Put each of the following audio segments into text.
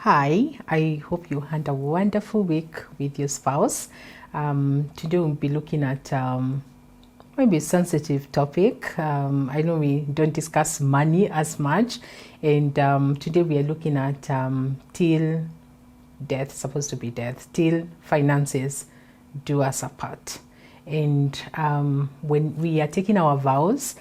Hi, I hope you had a wonderful week with your spouse. Today we'll be looking at maybe a sensitive topic. I know we don't discuss money as much, and today we are looking at till death, supposed to be death, till finances do us apart. And when we are taking our vows,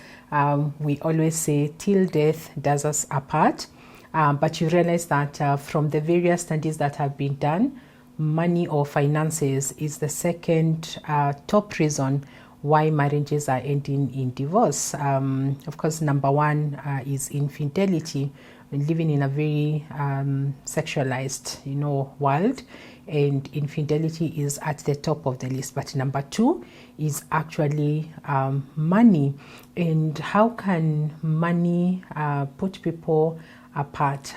we always say till death does us apart. But you realize that from the various studies that have been done, money or finances is the second top reason why marriages are ending in divorce. Of course, number one is infidelity. We're living in a very sexualized, world, and infidelity is at the top of the list. But number two is actually money. And how can money put people apart?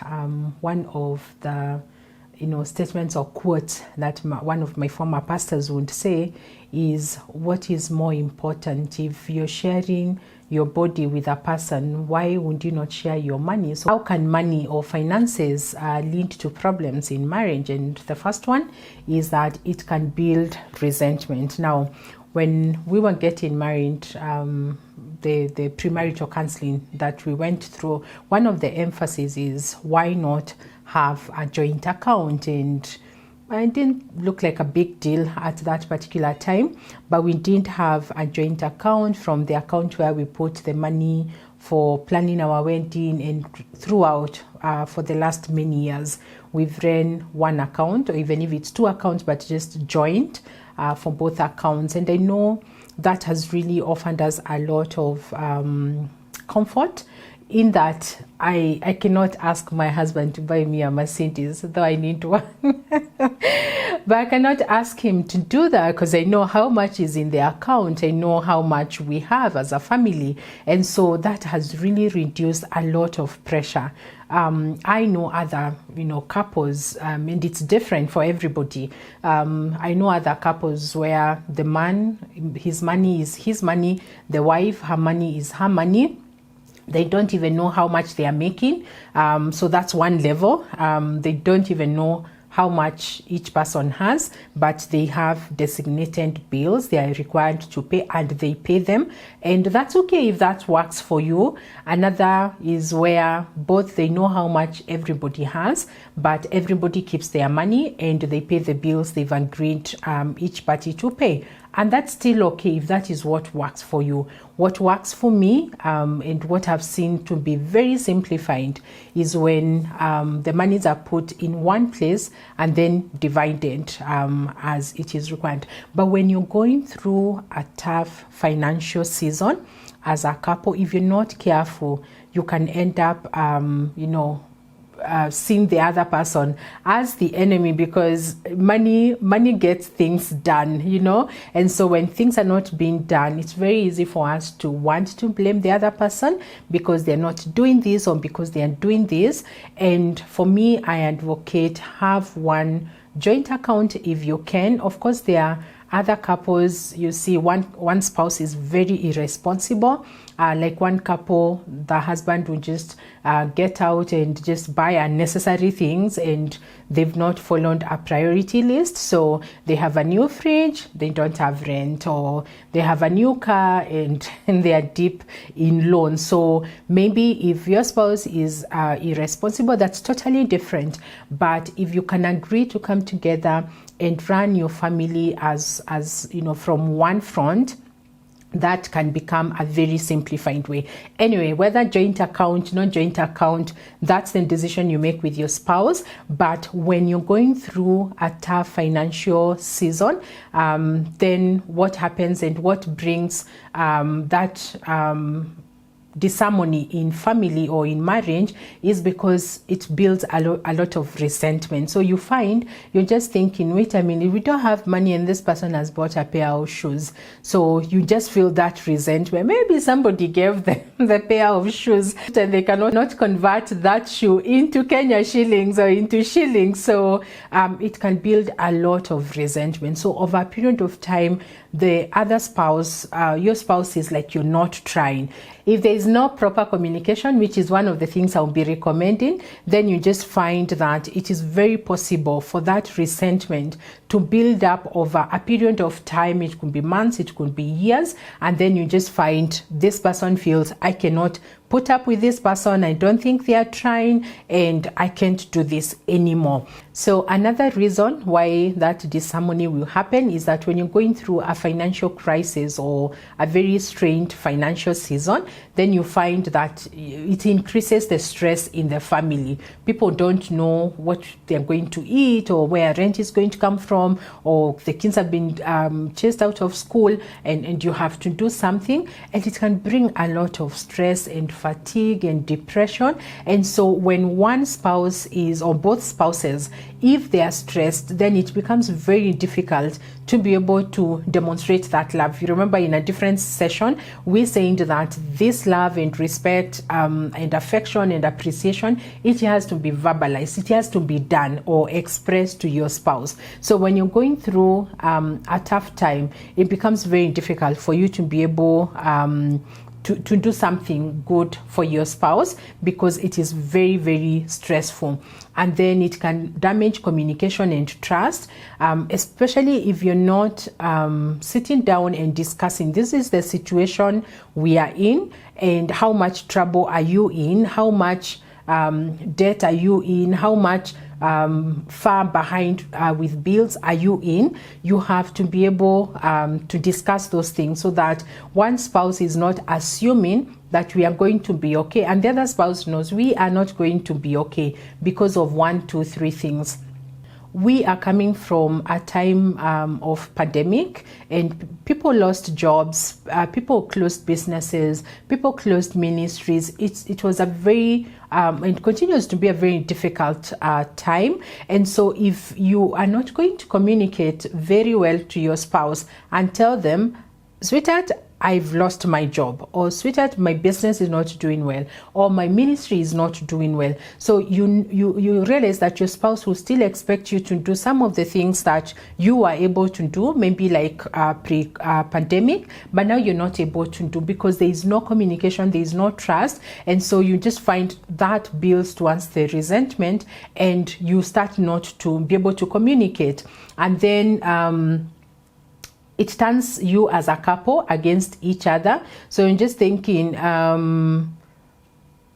One of the statements or quotes that one of my former pastors would say is, what is more important? If you're sharing your body with a person, why would you not share your money? So how can money or finances lead to problems in marriage? And the first one is that it can build resentment. Now, when we were getting married, the premarital counseling that we went through, one of the emphasis is why not have a joint account. And it didn't look like a big deal at that particular time, but we didn't have a joint account, from the account where we put the money for planning our wedding, and throughout for the last many years we've ran one account, or even if it's two accounts, but just joint for both accounts. And I know that has really offered us a lot of comfort, in that I cannot ask my husband to buy me a Mercedes, though I need one. But I cannot ask him to do that because I know how much is in the account. I know how much we have as a family. And so that has really reduced a lot of pressure. I know other, couples, and it's different for everybody. I know other couples where the man, his money is his money, the wife, her money is her money. They don't even know how much they are making. So that's one level. They don't even know how much each person has, but they have designated bills they are required to pay, and they pay them. And that's okay if that works for you. Another is where both they know how much everybody has, but everybody keeps their money and they pay the bills they've agreed each party to pay. And that's still okay if that is what works for you. What works for me, and what I've seen to be very simplified, is when the monies are put in one place and then divided as it is required. But when you're going through a tough financial season as a couple, if you're not careful, you can end up, seeing the other person as the enemy, because money gets things done, and so when things are not being done, it's very easy for us to want to blame the other person because they're not doing this, or because they are doing this. And for me, I advocate have one joint account if you can. Of course, there are other couples, you see one spouse is very irresponsible. Like one couple, the husband will just get out and just buy unnecessary things, and they've not followed a priority list. So they have a new fridge, they don't have rent, or they have a new car and they are deep in loan. So maybe if your spouse is irresponsible, that's totally different. But if you can agree to come together and run your family as from one front, that can become a very simplified way. Anyway, whether joint account, not joint account, that's the decision you make with your spouse. But when you're going through a tough financial season, then what happens and what brings that disharmony in family or in marriage is because it builds a lot of resentment. So you find you're just thinking, wait a minute, we don't have money and this person has bought a pair of shoes. So you just feel that resentment. Maybe somebody gave them the pair of shoes and they cannot convert that shoe into Kenya shillings or into shillings. So it can build a lot of resentment. So over a period of time, the other spouse, your spouse is like you're not trying. If there is no proper communication, which is one of the things I'll be recommending, then you just find that it is very possible for that resentment to build up over a period of time. It could be months, it could be years, and then you just find this person feels, I cannot put up with this person, I don't think they are trying, and I can't do this anymore. So another reason why that disharmony will happen is that when you're going through a financial crisis or a very strained financial season, then you find that it increases the stress in the family. People don't know what they're going to eat or where rent is going to come from, or the kids have been chased out of school, and you have to do something, and it can bring a lot of stress and fatigue and depression. And so when one spouse is, or both spouses, if they are stressed, then it becomes very difficult to be able to demonstrate that love. You remember in a different session, we saying that this love and respect and affection and appreciation, it has to be verbalized, it has to be done or expressed to your spouse. So when you're going through a tough time, it becomes very difficult for you to be able to do something good for your spouse, because it is very, very stressful. And then it can damage communication and trust, especially if you're not sitting down and discussing, this is the situation we are in, and how much trouble are you in, how much debt are you in, how much far behind with bills are you in. You have to be able to discuss those things, so that one spouse is not assuming that we are going to be okay, and the other spouse knows we are not going to be okay because of 1, 2, 3 things. We are coming from a time of pandemic, and people lost jobs, people closed businesses, people closed ministries. It was a very and continues to be a very difficult time. And so if you are not going to communicate very well to your spouse and tell them, sweetheart, I've lost my job, or sweetheart, my business is not doing well, or my ministry is not doing well. So you realize that your spouse will still expect you to do some of the things that you were able to do, maybe like pre-pandemic, but now you're not able to do because there is no communication, there is no trust. And so you just find that builds towards the resentment, and you start not to be able to communicate. And then it turns you as a couple against each other. So you're just thinking,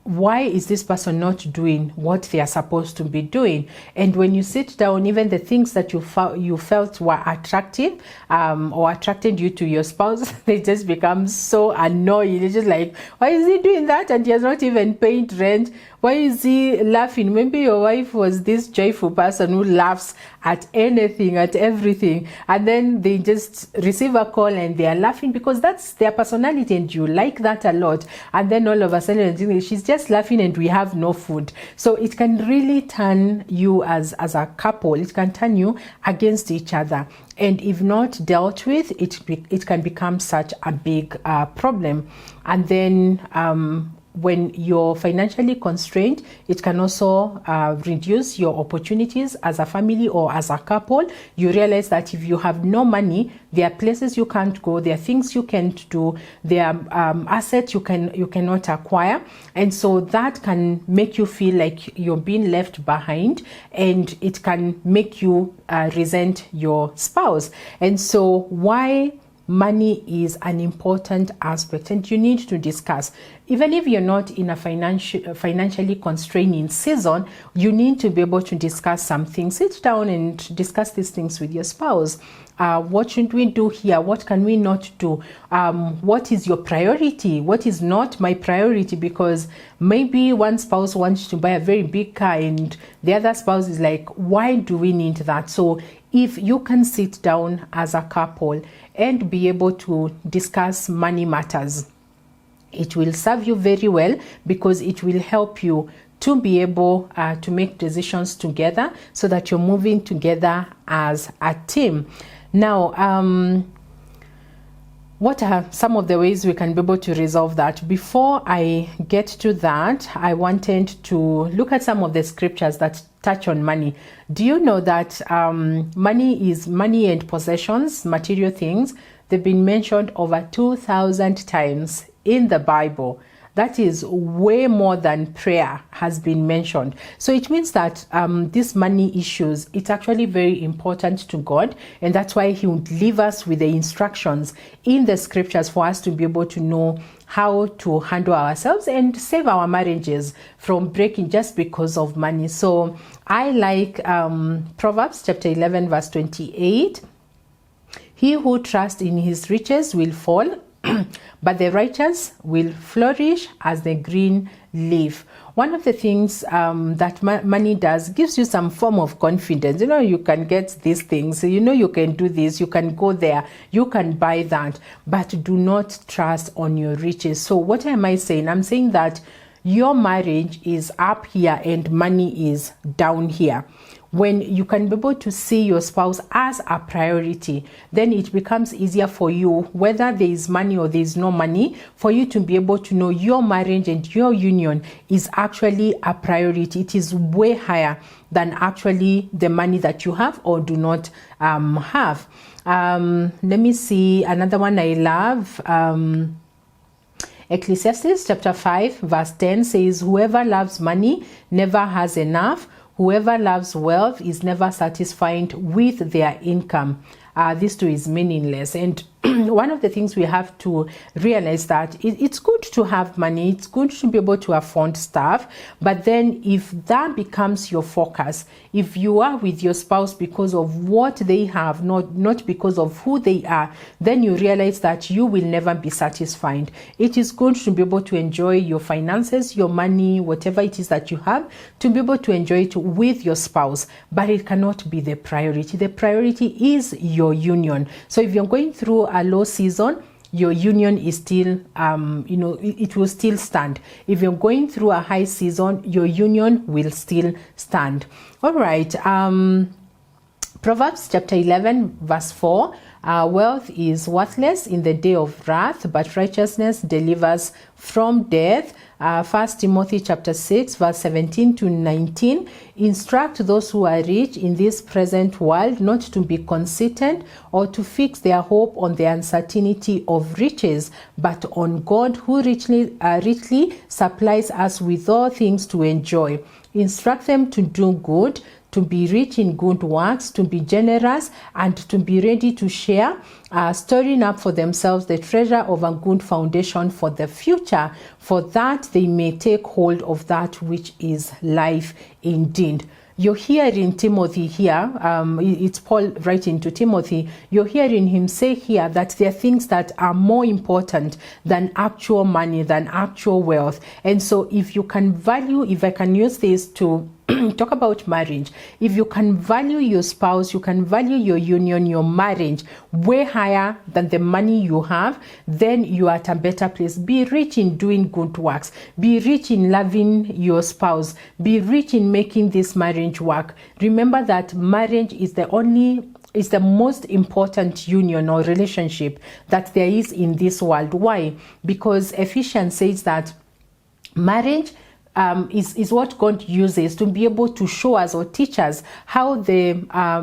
why is this person not doing what they are supposed to be doing? And when you sit down, even the things that you felt were attractive or attracted you to your spouse, they just become so annoying. It's just like, why is he doing that? And he has not even paid rent. Why is he laughing? Maybe your wife was this joyful person who laughs at anything, at everything. And then they just receive a call and they are laughing because that's their personality and you like that a lot. And then all of a sudden, she's just laughing and we have no food. So it can really turn you as a couple, it can turn you against each other. And if not dealt with, it can become such a big problem. And then when you're financially constrained, it can also reduce your opportunities as a family or as a couple. You realize that if you have no money, there are places you can't go, there are things you can't do, there are assets you cannot acquire. And so that can make you feel like you're being left behind, and it can make you resent your spouse. And so why money is an important aspect, and you need to discuss. Even if you're not in a financially constraining season, you need to be able to discuss some things. Sit down and discuss these things with your spouse. What should we do here? What can we not do? What is your priority? What is not my priority? Because maybe one spouse wants to buy a very big car and the other spouse is like, why do we need that? So if you can sit down as a couple and be able to discuss money matters, it will serve you very well, because it will help you to be able to make decisions together so that you're moving together as a team. Now, what are some of the ways we can be able to resolve that? Before I get to that, I wanted to look at some of the scriptures that touch on money. Do you know that money is money and possessions, material things? They've been mentioned over 2,000 times in the Bible. That is way more than prayer has been mentioned. So it means that these money issues, it's actually very important to God. And that's why he would leave us with the instructions in the scriptures for us to be able to know how to handle ourselves and save our marriages from breaking just because of money. So I like Proverbs chapter 11 verse 28. He who trusts in his riches will fall, but the righteous will flourish as the green leaf. One of the things that money does, gives you some form of confidence. You know, you can get these things. You know, you can do this. You can go there. You can buy that. But do not trust on your riches. So what am I saying? I'm saying that your marriage is up here and money is down here. When you can be able to see your spouse as a priority, then it becomes easier for you, whether there is money or there is no money, for you to be able to know your marriage and your union is actually a priority. It is way higher than actually the money that you have or do not have. Let me see another one I love. Ecclesiastes chapter 5 verse 10 says, whoever loves money never has enough. Whoever loves wealth is never satisfied with their income. This too is meaningless. And one of the things we have to realize that it's good to have money. It's good to be able to afford stuff. But then if that becomes your focus, if you are with your spouse because of what they have, not because of who they are, then you realize that you will never be satisfied. It is good to be able to enjoy your finances, your money, whatever it is that you have, to be able to enjoy it with your spouse. But it cannot be the priority. The priority is your union. So if you're going through a low season, your union is still, it will still stand. If you're going through a high season, your union will still stand. All right. Proverbs chapter 11 verse 4. Wealth is worthless in the day of wrath, but righteousness delivers from death. 1 Timothy chapter 6 verse 17 to 19. Instruct those who are rich in this present world not to be conceited or to fix their hope on the uncertainty of riches, but on God who richly supplies us with all things to enjoy. Instruct them to do good, to be rich in good works, to be generous, and to be ready to share, storing up for themselves the treasure of a good foundation for the future, for that they may take hold of that which is life indeed. You're hearing Timothy here, it's Paul writing to Timothy, you're hearing him say here that there are things that are more important than actual money, than actual wealth. And so if you can value, if I can use this to talk about marriage, if you can value your spouse, you can value your union, your marriage way higher than the money you have, then you are at a better place. Be rich in doing good works. Be rich in loving your spouse. Be rich in making this marriage work. Remember that marriage is the most important union or relationship that there is in this world. Why? Because Ephesians says that marriage is what God uses to be able to show us or teach us how the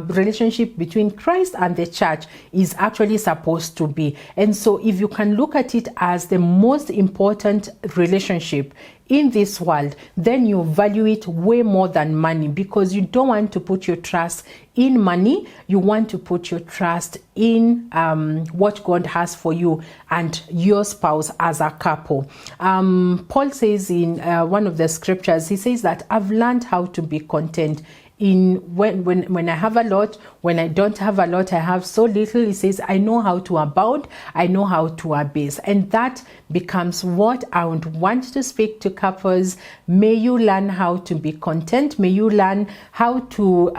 relationship between Christ and the church is actually supposed to be. And so if you can look at it as the most important relationship in this world, then you value it way more than money, because you don't want to put your trust in money. You want to put your trust in what God has for you and your spouse as a couple. Paul says in one of the scriptures, he says that I've learned how to be content in when I have a lot, when I don't have a lot, I have so little. He says, I know how to abound, I know how to abase. And that becomes what I would want to speak to couples. May you learn how to be content. May you learn how to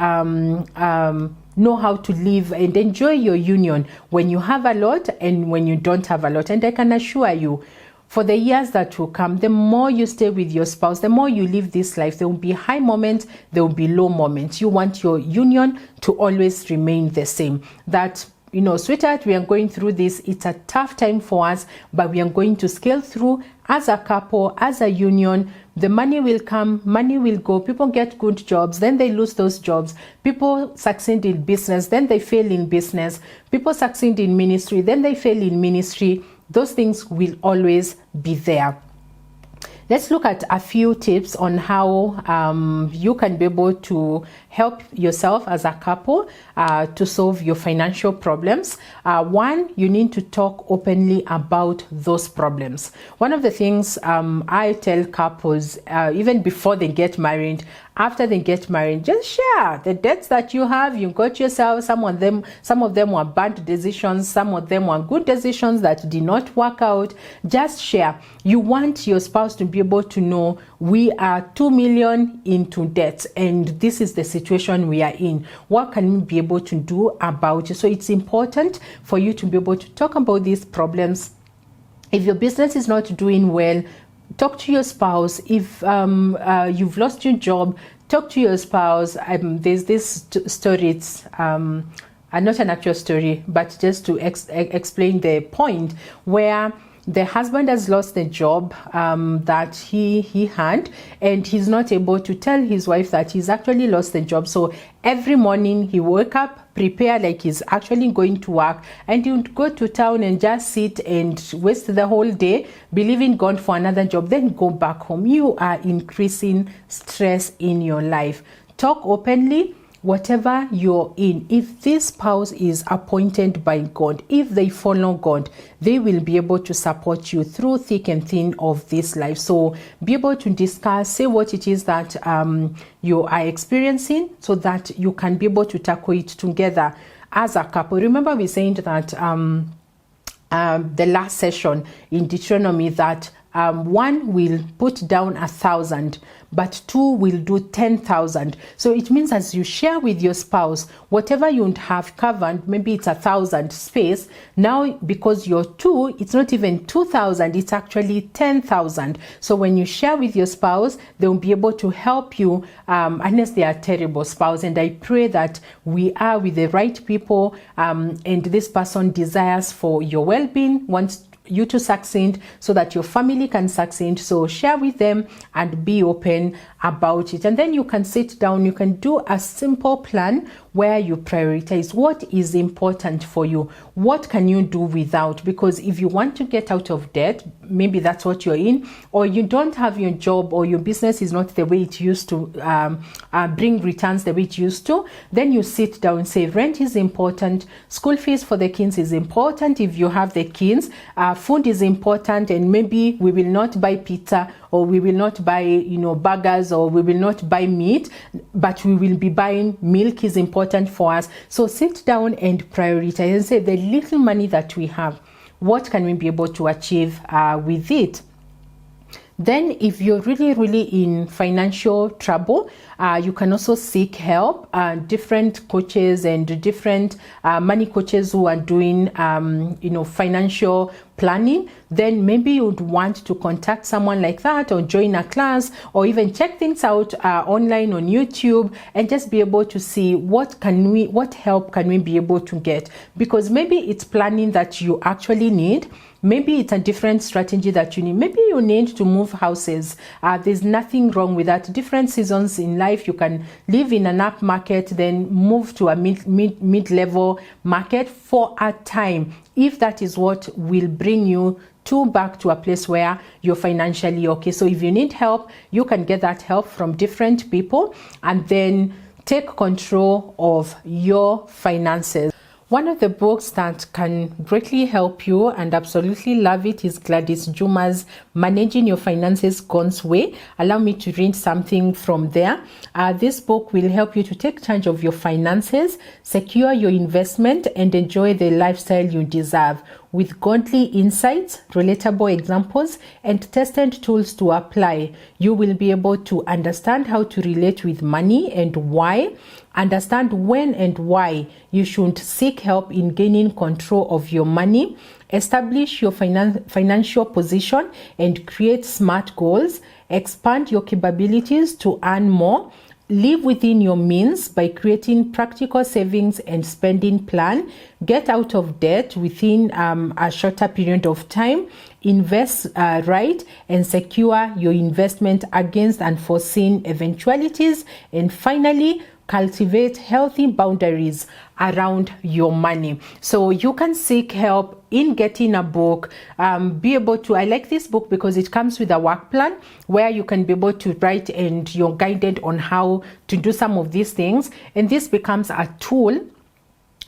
know how to live and enjoy your union when you have a lot and when you don't have a lot. And I can assure you, for the years that will come, the more you stay with your spouse, the more you live this life, there will be high moments, there will be low moments. You want your union to always remain the same. That sweetheart, we are going through this. It's a tough time for us, but we are going to scale through as a couple, as a union. The money will come, money will go. People get good jobs, then they lose those jobs. People succeed in business, then they fail in business. People succeed in ministry, then they fail in ministry. Those things will always be there. Let's look at a few tips on how you can be able to help yourself as a couple to solve your financial problems. One, you need to talk openly about those problems. One of the things I tell couples, even before they get married, after they get married, just share the debts that you have. You got yourself. Some of them were bad decisions. Some of them were good decisions that did not work out. Just share. You want your spouse to be able to know, we are 2 million into debt, and this is the situation we are in. What can we be able to do about it? So it's important for you to be able to talk about these problems. If your business is not doing well, talk to your spouse. If you've lost your job, talk to your spouse. There's this story, it's not an actual story, but just to explain the point, where the husband has lost the job that he had, and he's not able to tell his wife that he's actually lost the job. So every morning he woke up, prepare like he's actually going to work, and he would go to town and just sit and waste the whole day, believing God for another job, then go back home. You are increasing stress in your life. Talk openly. Whatever you're in, if this spouse is appointed by God, if they follow God, they will be able to support you through thick and thin of this life. So be able to discuss, say what it is that you are experiencing, so that you can be able to tackle it together as a couple. Remember, we saying that the last session in Deuteronomy that one will put down 1,000, but two will do 10,000. So it means as you share with your spouse, whatever you have covered, maybe it's 1,000 space. Now, because you're two, it's not even 2,000, it's actually 10,000. So when you share with your spouse, they'll be able to help you, unless they are terrible spouse. And I pray that we are with the right people, and this person desires for your well-being, wants you to succeed so that your family can succeed. So share with them and be open about it. And then you can sit down, you can do a simple plan where you prioritize what is important for you. What can you do without? Because if you want to get out of debt, maybe that's what you're in, or you don't have your job, or your business is not the way it used to bring returns the way it used to, then you sit down and say, rent is important, school fees for the kids is important. If you have the kids, food is important, and maybe we will not buy pizza, or we will not buy, burgers, or we will not buy meat, but we will be buying milk is important for us. So sit down and prioritize and say, the little money that we have, what can we be able to achieve with it? Then if you're really, really in financial trouble, you can also seek help. Different coaches and different money coaches who are doing, financial planning. Then maybe you'd want to contact someone like that, or join a class, or even check things out online on YouTube, and just be able to see what help can we be able to get. Because maybe it's planning that you actually need. Maybe it's a different strategy that you need. Maybe you need to move houses. There's nothing wrong with that. Different seasons in life, you can live in an up market, then move to a mid-level market for a time, if that is what will bring you back to a place where you're financially okay. So if you need help, you can get that help from different people, and then take control of your finances. One of the books that can greatly help you, and absolutely love it, is Gladys Juma's Managing Your Finances God's Way. Allow me to read something from there. This book will help you to take charge of your finances, secure your investment, and enjoy the lifestyle you deserve. With godly insights, relatable examples, and tested tools to apply, you will be able to understand how to relate with money and why, understand when and why you should seek help in gaining control of your money, establish your financial position and create smart goals, expand your capabilities to earn more, live within your means by creating practical savings and spending plan. Get out of debt within a shorter period of time. Invest right and secure your investment against unforeseen eventualities. And finally, cultivate healthy boundaries around your money. So you can seek help in getting a book. Be able to, I like this book because it comes with a work plan where you can be able to write and you're guided on how to do some of these things. And this becomes a tool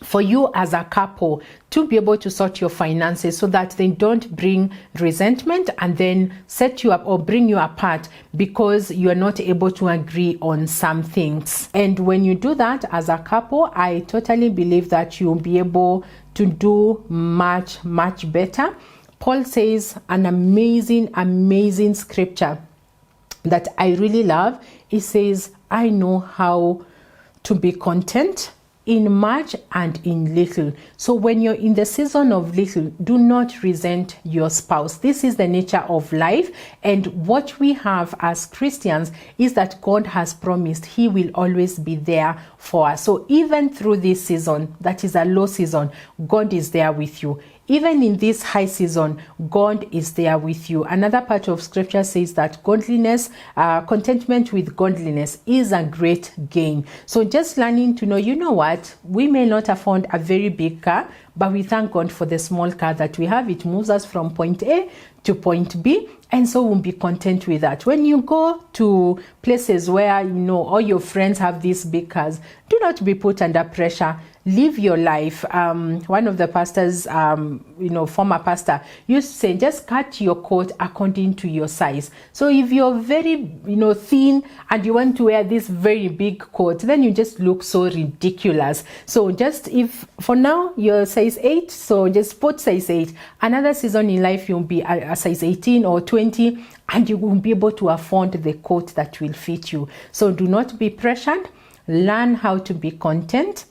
for you as a couple to be able to sort your finances so that they don't bring resentment and then set you up or bring you apart because you are not able to agree on some things. And when you do that as a couple, I totally believe that you'll be able to do much, much better. Paul says an amazing scripture that I really love. He says, I know how to be content in much and in little. So when you're in the season of little, do not resent your spouse. This is the nature of life. And what we have as Christians is that God has promised He will always be there for us. So even through this season, that is a low season, God is there with you. Even in this high season, God is there with you. Another part of scripture says that godliness, contentment with godliness is a great gain. So just learning to know, you know what, we may not afford a very big car, but we thank God for the small car that we have. It moves us from point A to point B. And so we'll be content with that. When you go to places where, you know, all your friends have these big cars, do not be put under pressure. Live your life. One of the pastors, former pastor, used to say, just cut your coat according to your size. So if you're very, thin and you want to wear this very big coat, then you just look so ridiculous. So just if for now you're size 8, so just put size 8. Another season in life, you'll be a size 18 or 20, and you won't be able to afford the coat that will fit you. So do not be pressured. Learn how to be content.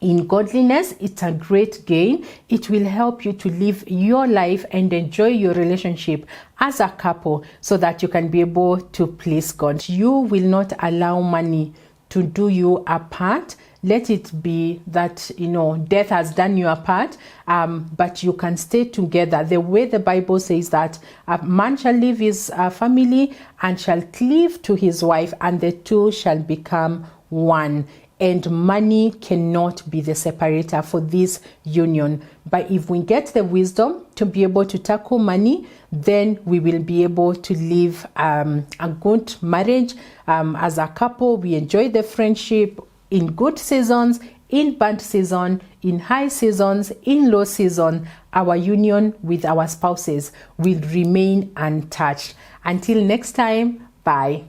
In godliness, it's a great gain. It will help you to live your life and enjoy your relationship as a couple so that you can be able to please God. You will not allow money to do you apart. Let it be that, death has done you apart, but you can stay together. The way the Bible says that a man shall leave his family and shall cleave to his wife, and the two shall become one. And money cannot be the separator for this union. But if we get the wisdom to be able to tackle money, then we will be able to live a good marriage as a couple. We enjoy the friendship in good seasons, in bad season, in high seasons, in low season. Our union with our spouses will remain untouched. Until next time, bye.